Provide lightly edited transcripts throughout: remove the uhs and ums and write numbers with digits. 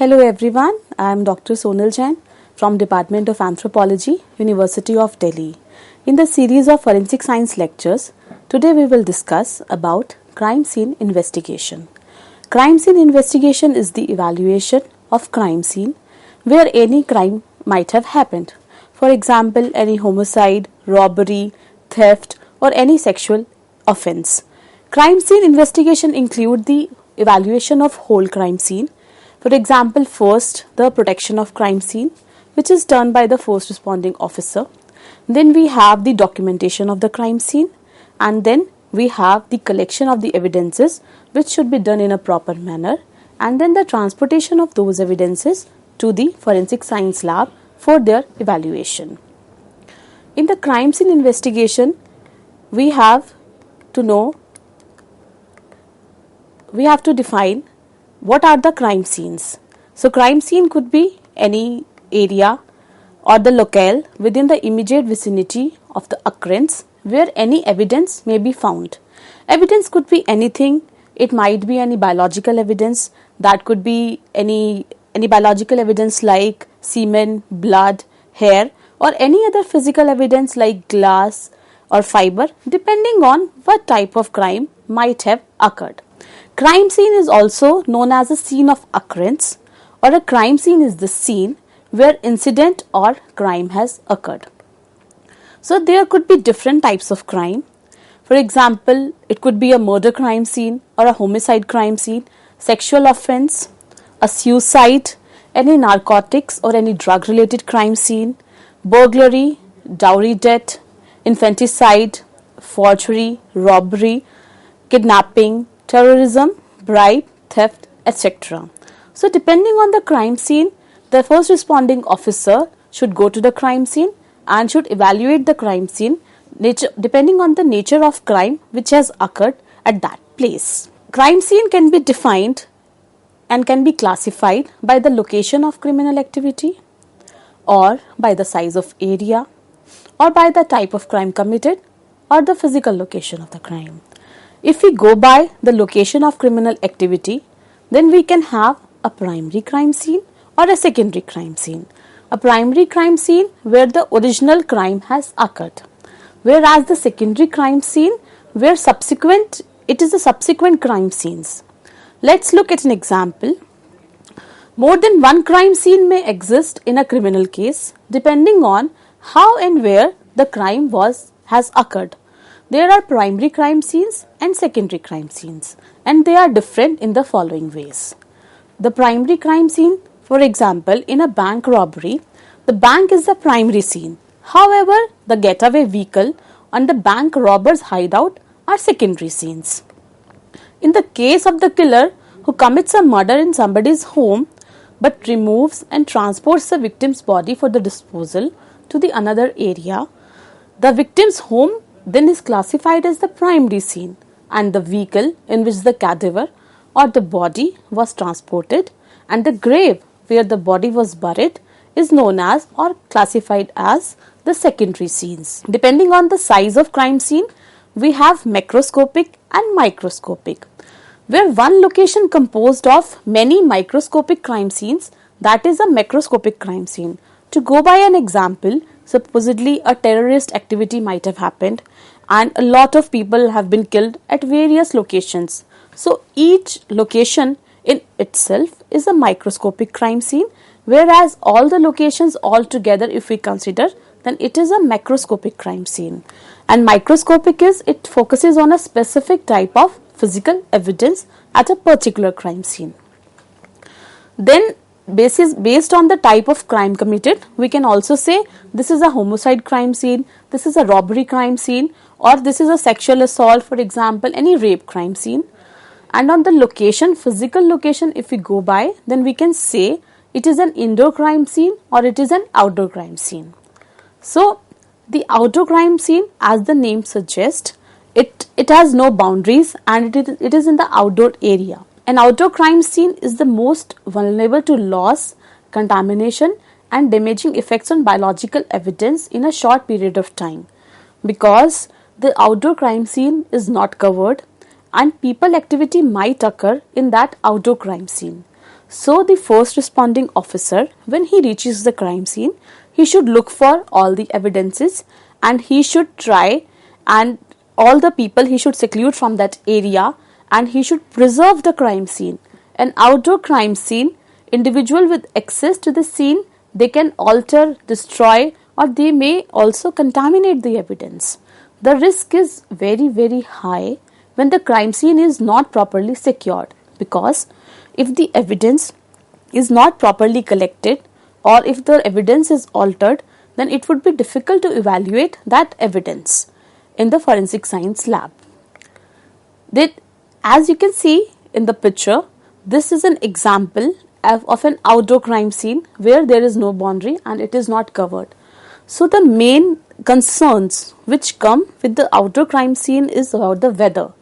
Hello everyone, I am Dr. Sonal Jain from Department of Anthropology, University of Delhi. In the series of forensic science lectures, today we will discuss about crime scene investigation. Crime scene investigation is the evaluation of crime scene where any crime might have happened. For example, any homicide, robbery, theft or any sexual offense. Crime scene investigation include the evaluation of whole crime scene. For example, first the protection of crime scene, which is done by the first responding officer. Then we have the documentation of the crime scene, and then we have the collection of the evidences, which should be done in a proper manner, and then the transportation of those evidences to the forensic science lab for their evaluation. In the crime scene investigation, we have to define what are the crime scenes. So crime scene could be any area or the locale within the immediate vicinity of the occurrence where any evidence may be found. Evidence could be anything. It might be any biological evidence. That could be any biological evidence like semen, blood, hair, or any other physical evidence like glass or fiber, depending on what type of crime might have occurred. Crime scene is also known as a scene of occurrence, or a crime scene is the scene where incident or crime has occurred. So there could be different types of crime. For example, it could be a murder crime scene or a homicide crime scene, sexual offense, a suicide, any narcotics or any drug related crime scene, burglary, dowry debt, infanticide, forgery, robbery, kidnapping, terrorism, bribe, theft, etc. So depending on the crime scene, the first responding officer should go to the crime scene and should evaluate the crime scene depending on the nature of crime which has occurred at that place. Crime scene can be defined and can be classified by the location of criminal activity, or by the size of area, or by the type of crime committed, or the physical location of the crime. If we go by the location of criminal activity, then we can have a primary crime scene or a secondary crime scene. A primary crime scene where the original crime has occurred, whereas the secondary crime scene where it is the subsequent crime scenes. Let's look at an example. More than one crime scene may exist in a criminal case depending on how and where the crime has occurred. There are primary crime scenes and secondary crime scenes, and they are different in the following ways. The primary crime scene, for example, in a bank robbery, the bank is the primary scene. However, the getaway vehicle and the bank robber's hideout are secondary scenes. In the case of the killer who commits a murder in somebody's home but removes and transports the victim's body for the disposal to the another area, the victim's home then is classified as the primary scene, and the vehicle in which the cadaver or the body was transported and the grave where the body was buried is known as or classified as the secondary scenes. Depending on the size of crime scene, we have macroscopic and microscopic, where one location composed of many microscopic crime scenes, that is a macroscopic crime scene. To go by an example, supposedly a terrorist activity might have happened and a lot of people have been killed at various locations. So each location in itself is a microscopic crime scene, whereas all the locations all together, if we consider, then it is a macroscopic crime scene. And microscopic it focuses on a specific type of physical evidence at a particular crime scene. Then based on the type of crime committed, we can also say this is a homicide crime scene, this is a robbery crime scene, or this is a sexual assault, for example, any rape crime scene. And on the location, physical location, if we go by, then we can say it is an indoor crime scene or it is an outdoor crime scene. So the outdoor crime scene, as the name suggests, it has no boundaries and it is in the outdoor area. An outdoor crime scene is the most vulnerable to loss, contamination and damaging effects on biological evidence in a short period of time, because the outdoor crime scene is not covered and people activity might occur in that outdoor crime scene. So the first responding officer, when he reaches the crime scene, he should look for all the evidences and he should try, and all the people he should seclude from that area, and he should preserve the crime scene. An outdoor crime scene, individual with access to the scene, they can alter, destroy, or they may also contaminate the evidence. The risk is very high when the crime scene is not properly secured, because if the evidence is not properly collected or if the evidence is altered, then it would be difficult to evaluate that evidence in the forensic science lab. As you can see in the picture, this is an example of an outdoor crime scene where there is no boundary and it is not covered. So the main concerns which come with the outdoor crime scene is about the weather.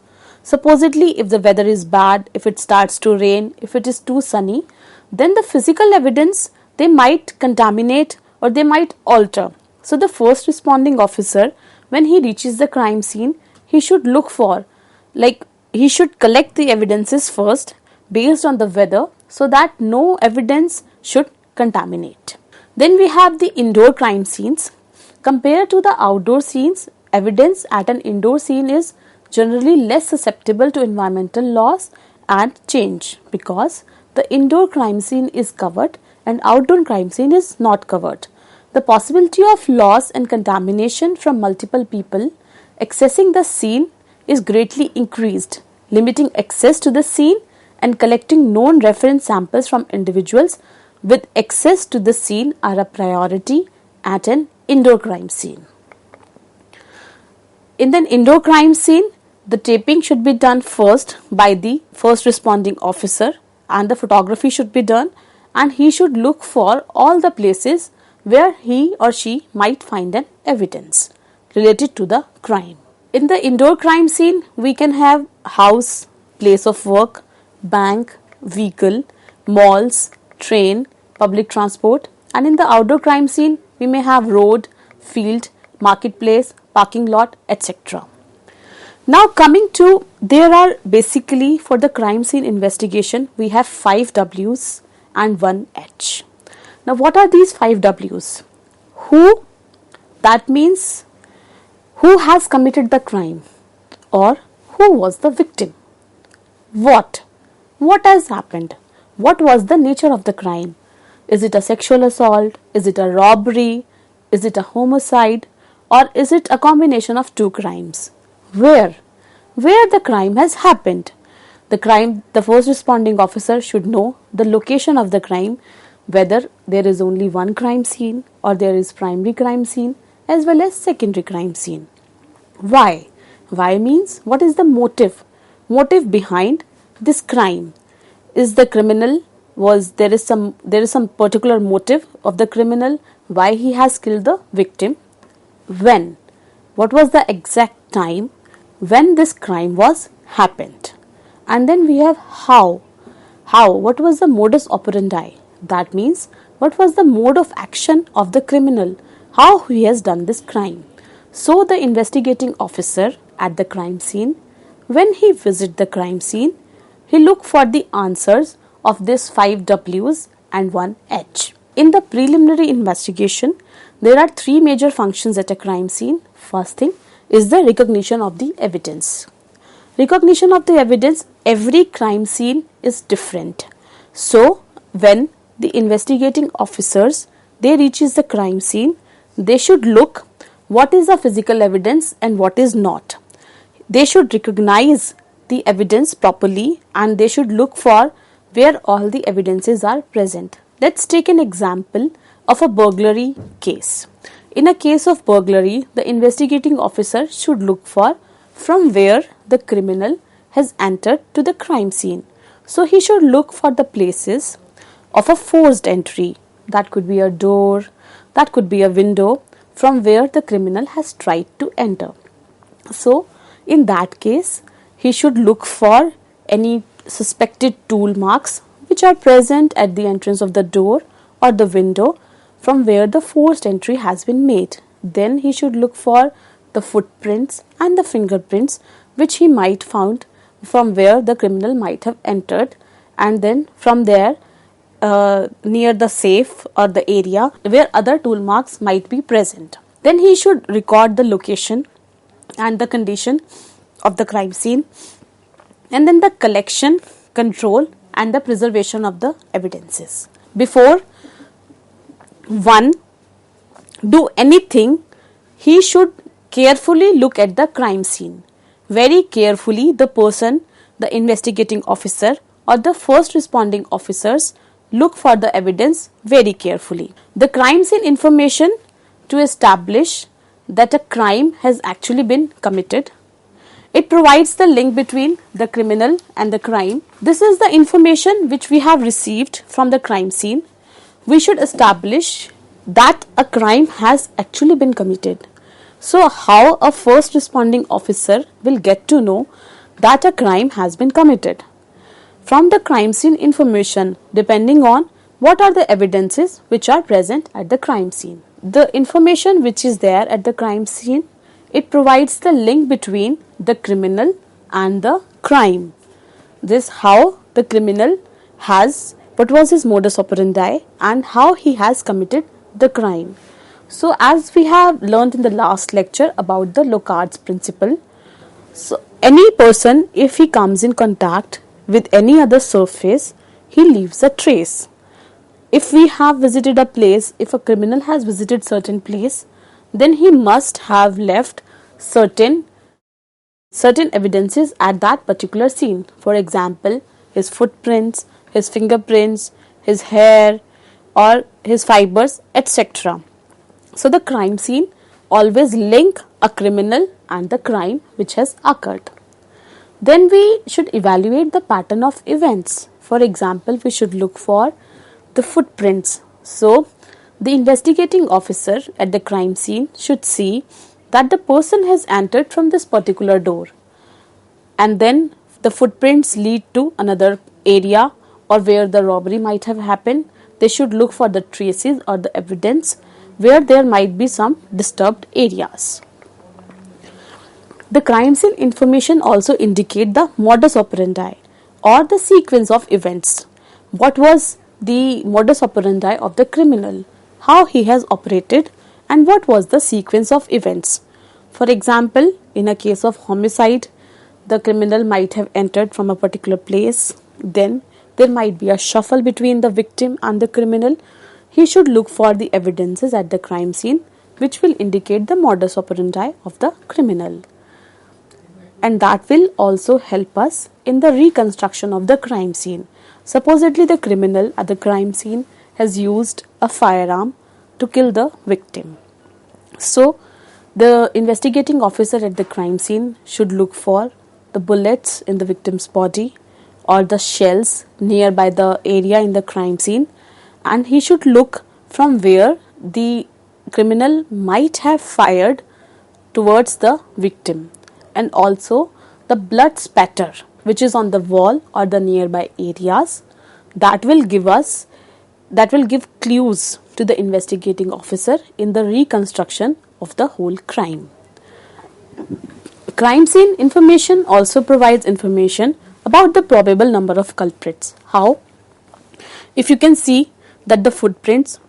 Supposedly, if the weather is bad, if it starts to rain, if it is too sunny, then the physical evidence, they might contaminate or they might alter. So the first responding officer, when he reaches the crime scene, he should look for, he should collect the evidences first based on the weather, so that no evidence should contaminate. Then we have the indoor crime scenes. Compared to the outdoor scenes, evidence at an indoor scene is generally less susceptible to environmental loss and change, because the indoor crime scene is covered and outdoor crime scene is not covered. The possibility of loss and contamination from multiple people accessing the scene is greatly increased. Limiting access to the scene and collecting known reference samples from individuals with access to the scene are a priority at an indoor crime scene. In an indoor crime scene, the taping should be done first by the first responding officer, and the photography should be done, and he should look for all the places where he or she might find an evidence related to the crime. In the indoor crime scene, we can have house, place of work, bank, vehicle, malls, train, public transport, and in the outdoor crime scene, we may have road, field, marketplace, parking lot, etc. Now coming to, there are basically for the crime scene investigation, we have 5 W's and 1 H. Now what are these 5 W's? Who, that means who has committed the crime, or who was the victim? What has happened? What was the nature of the crime? Is it a sexual assault? Is it a robbery? Is it a homicide? Or is it a combination of 2 crimes? Where the crime has happened? The first responding officer should know the location of the crime, whether there is only one crime scene or there is primary crime scene as well as secondary crime scene. Why? Why means what is the motive behind this crime? Is the criminal, there is some particular motive of the criminal why he has killed the victim? When? What was the exact time when this crime was happened? And then we have how. What was the modus operandi? That means what was the mode of action of the criminal, how he has done this crime. So the investigating officer at the crime scene, when he visit the crime scene, he look for the answers of this 5 W's and 1 H. In the preliminary investigation, there are 3 major functions at a crime scene. First thing is the recognition of the evidence. Recognition of the evidence, every crime scene is different. So when the investigating officers, they reaches the crime scene, they should look what is the physical evidence and what is not. They should recognize the evidence properly and they should look for where all the evidences are present. Let's take an example of a burglary case. In a case of burglary, the investigating officer should look for from where the criminal has entered to the crime scene. So he should look for the places of a forced entry. That could be a door, that could be a window from where the criminal has tried to enter. So in that case, he should look for any suspected tool marks which are present at the entrance of the door or the window from where the forced entry has been made. Then he should look for the footprints and the fingerprints which he might found from where the criminal might have entered, and then from there near the safe or the area where other tool marks might be present. Then he should record the location and the condition of the crime scene, and then the collection, control and the preservation of the evidences. Before one do anything, he should carefully look at the crime scene. Very carefully, the person, the investigating officer or the first responding officers look for the evidence very carefully. The crime scene information to establish that a crime has actually been committed. It provides the link between the criminal and the crime. This is the information which we have received from the crime scene. We should establish that a crime has actually been committed. So how a first responding officer will get to know that a crime has been committed? From the crime scene information, depending on what are the evidences which are present at the crime scene. The information which is there at the crime scene, it provides the link between the criminal and the crime. This how the criminal has, what was his modus operandi and how he has committed the crime. So as we have learned in the last lecture about the Locard's principle, so any person, if he comes in contact with any other surface, he leaves a trace. If we have visited a place, if a criminal has visited certain place, then he must have left certain evidences at that particular scene. For example, his footprints, his fingerprints, his hair or his fibers, etc. So the crime scene always link a criminal and the crime which has occurred. Then we should evaluate the pattern of events. For example, we should look for the footprints. So the investigating officer at the crime scene should see that the person has entered from this particular door, and then the footprints lead to another area or where the robbery might have happened. They should look for the traces or the evidence where there might be some disturbed areas. The crime scene information also indicate the modus operandi or the sequence of events. What was the modus operandi of the criminal, how he has operated, and what was the sequence of events. For example, in a case of homicide, the criminal might have entered from a particular place, then there might be a shuffle between the victim and the criminal. He should look for the evidences at the crime scene which will indicate the modus operandi of the criminal, and that will also help us in the reconstruction of the crime scene. Supposedly the criminal at the crime scene has used a firearm to kill the victim. So the investigating officer at the crime scene should look for the bullets in the victim's body or the shells nearby the area in the crime scene, and he should look from where the criminal might have fired towards the victim, and also the blood spatter which is on the wall or the nearby areas. That will give clues to the investigating officer in the reconstruction of the whole crime. Crime scene information also provides information about the probable number of culprits. How? If you can see that the footprints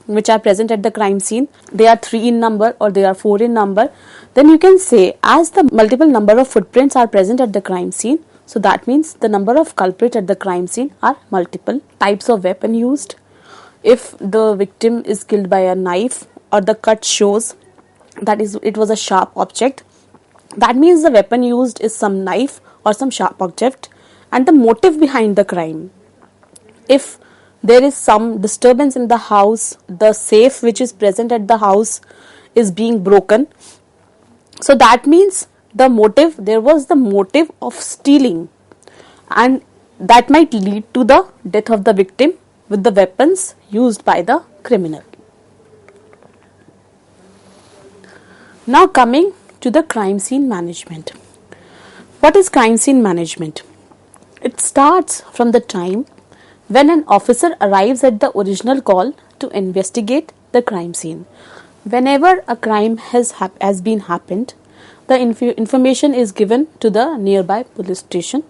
which are present at the crime scene, they are 3 in number or they are 4 in number, then you can say as the multiple number of footprints are present at the crime scene, so that means the number of culprits at the crime scene are multiple. Types of weapon used. If the victim is killed by a knife or the cut shows that it was a sharp object, that means the weapon used is some knife or some sharp object, and the motive behind the crime. If there is some disturbance in the house, the safe which is present at the house is being broken, so that means there was the motive of stealing, and that might lead to the death of the victim with the weapons used by the criminal. Now coming to the crime scene management. What is crime scene management? It starts from the time when an officer arrives at the original call to investigate the crime scene. Whenever a crime has been happened, the information is given to the nearby police station,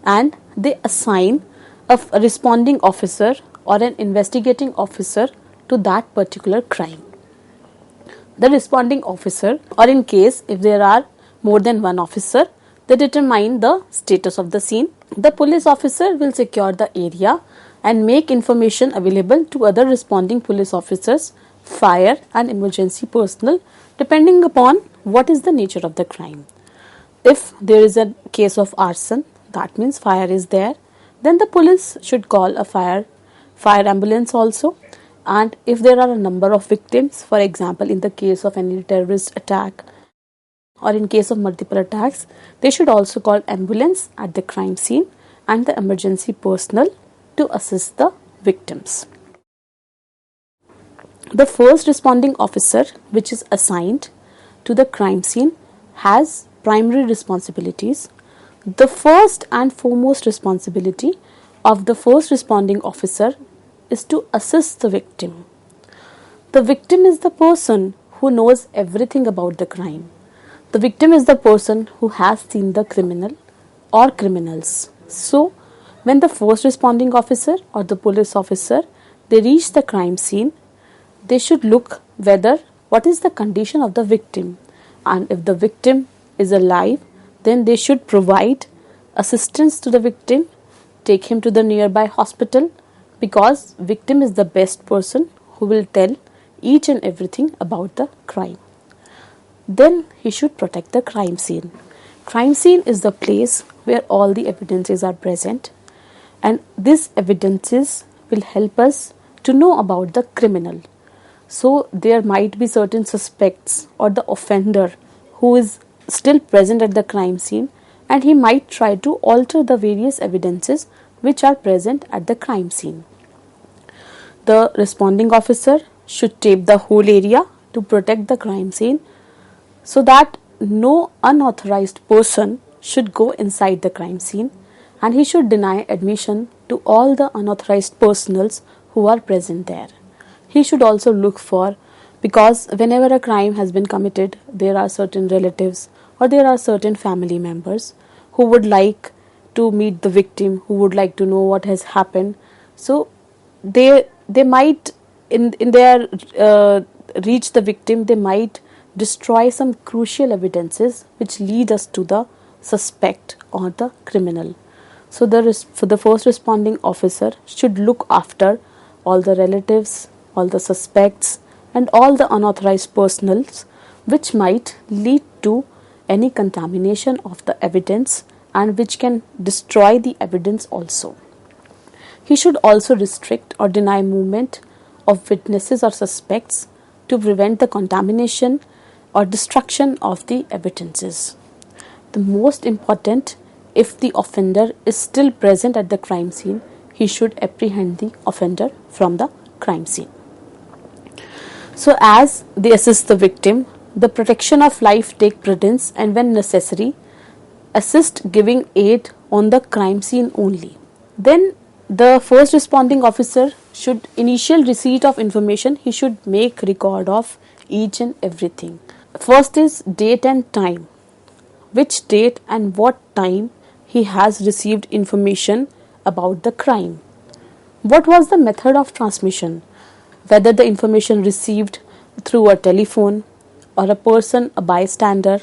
and they assign a responding officer or an investigating officer to that particular crime. The responding officer, or in case if there are more than one officer, they determine the status of the scene. The police officer will secure the area and make information available to other responding police officers, fire and emergency personnel, depending upon what is the nature of the crime. If there is a case of arson, that means fire is there, then the police should call a fire ambulance also. And if there are a number of victims, for example in the case of any terrorist attack or in case of multiple attacks, they should also call ambulance at the crime scene and the emergency personnel to assist the victims. The first responding officer, which is assigned to the crime scene, has primary responsibilities. The first and foremost responsibility of the first responding officer is to assist the victim. The victim is the person who knows everything about the crime. The victim is the person who has seen the criminal or criminals. So, when the first responding officer or the police officer, they reach the crime scene, they should look what is the condition of the victim, and if the victim is alive, then they should provide assistance to the victim, take him to the nearby hospital, because victim is the best person who will tell each and everything about the crime. Then he should protect the crime scene. Crime scene is the place where all the evidences are present, and these evidences will help us to know about the criminal. So there might be certain suspects or the offender who is still present at the crime scene, and he might try to alter the various evidences which are present at the crime scene. The responding officer should tape the whole area to protect the crime scene so that no unauthorized person should go inside the crime scene, and he should deny admission to all the unauthorized personals who are present there. He should also look for, because whenever a crime has been committed, there are certain relatives or there are certain family members who would like to meet the victim, who would like to know what has happened. So they might in their reach the victim, they might destroy some crucial evidences which lead us to the suspect or the criminal. So the first responding officer should look after all the relatives, all the suspects and all the unauthorized personals which might lead to any contamination of the evidence and which can destroy the evidence also. He should also restrict or deny movement of witnesses or suspects to prevent the contamination or destruction of the evidences. The most important, if the offender is still present at the crime scene, he should apprehend the offender from the crime scene. So as they assist the victim, the protection of life take precedence, and when necessary, assist giving aid on the crime scene only. Then the first responding officer should, initial receipt of information, he should make record of each and everything. First is date and time. Which date and what time he has received information about the crime. What was the method of transmission? Whether the information received through a telephone or a person, a bystander,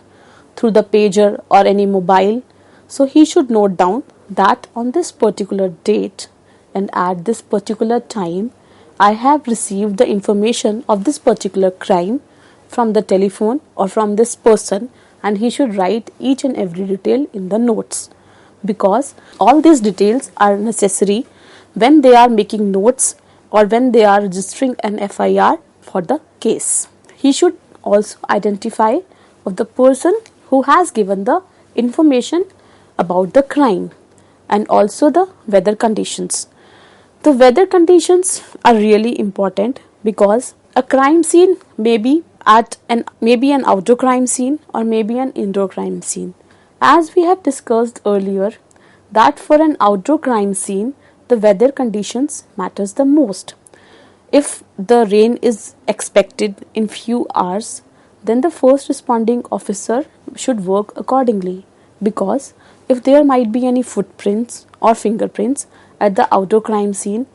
through the pager or any mobile. So he should note down that on this particular date and at this particular time, I have received the information of this particular crime from the telephone or from this person, and he should write each and every detail in the notes, because all these details are necessary when they are making notes or when they are registering an FIR for the case. He should also identify of the person who has given the information about the crime and also the weather conditions. The weather conditions are really important because a crime scene may be an outdoor crime scene or maybe an indoor crime scene. As we have discussed earlier, that for an outdoor crime scene, the weather conditions matters the most. If the rain is expected in few hours, then the first responding officer should work accordingly, because if there might be any footprints or fingerprints at the outdoor crime scene,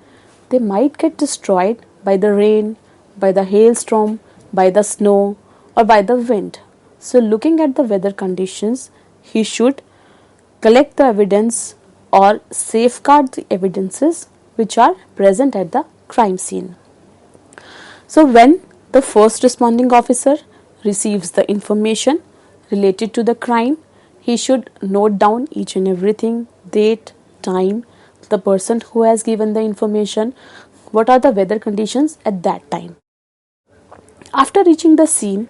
they might get destroyed by the rain, by the hailstorm, by the snow, or by the wind. So, looking at the weather conditions, he should collect the evidence or safeguard the evidences which are present at the crime scene. So, when the first responding officer receives the information related to the crime, he should note down each and everything: date, time, the person who has given the information, what are the weather conditions at that time. After reaching the scene,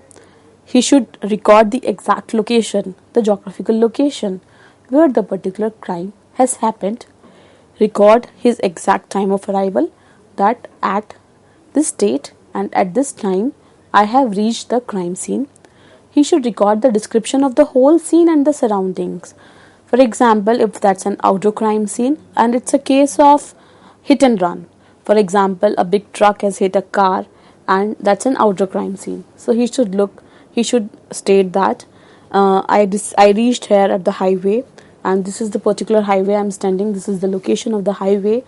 he should record the exact location, the geographical location where the particular crime has happened, record his exact time of arrival, that at this date and at this time I have reached the crime scene. He should record the description of the whole scene and the surroundings. For example, if that's an outdoor crime scene and it's a case of hit and run, for example, a big truck has hit a car and that's an outdoor crime scene. So he should state that I reached here at the highway, and this is the particular highway I'm standing, this is the location of the highway.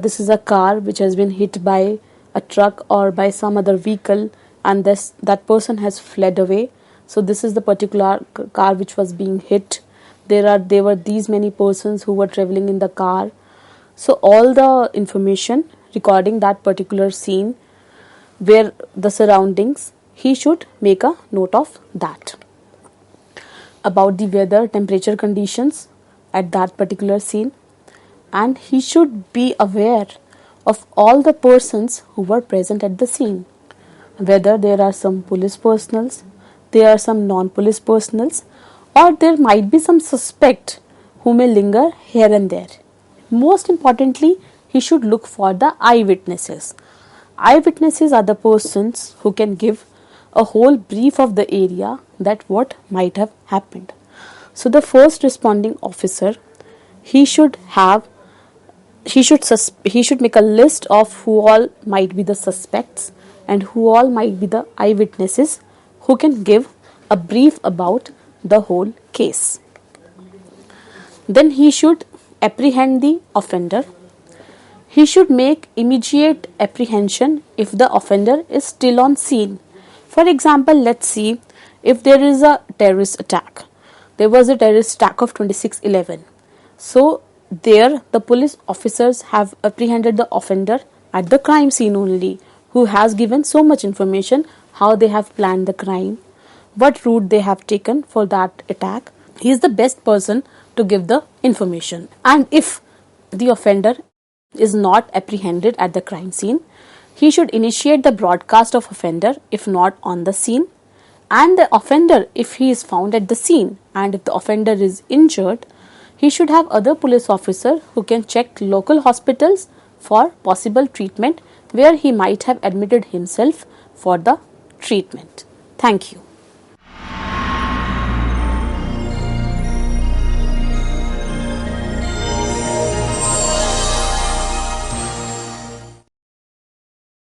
This is a car which has been hit by a truck or by some other vehicle, and that person has fled away. So this is the particular car which was being hit. There were these many persons who were traveling in the car. So all the information regarding that particular scene, where the surroundings, he should make a note of that. About the weather, temperature conditions at that particular scene, and he should be aware of all the persons who were present at the scene, whether there are some police personals, there are some non-police personals, or there might be some suspect who may linger here and there. Most importantly, he should look for the eyewitnesses. Eyewitnesses are the persons who can give a whole brief of the area, that what might have happened. So the first responding officer, he should make a list of who all might be the suspects and who all might be the eyewitnesses who can give a brief about the whole case. Then he should apprehend the offender. He should make immediate apprehension if the offender is still on scene. For example, let's see, if there is a terrorist attack. There was a terrorist attack of 26/11. So there the police officers have apprehended the offender at the crime scene only, who has given so much information, how they have planned the crime, what route they have taken for that attack. He is the best person to give the information. And if the offender is not apprehended at the crime scene, he should initiate the broadcast of offender if not on the scene, and the offender, if he is found at the scene and if the offender is injured, he should have other police officer who can check local hospitals for possible treatment where he might have admitted himself for the treatment. Thank you.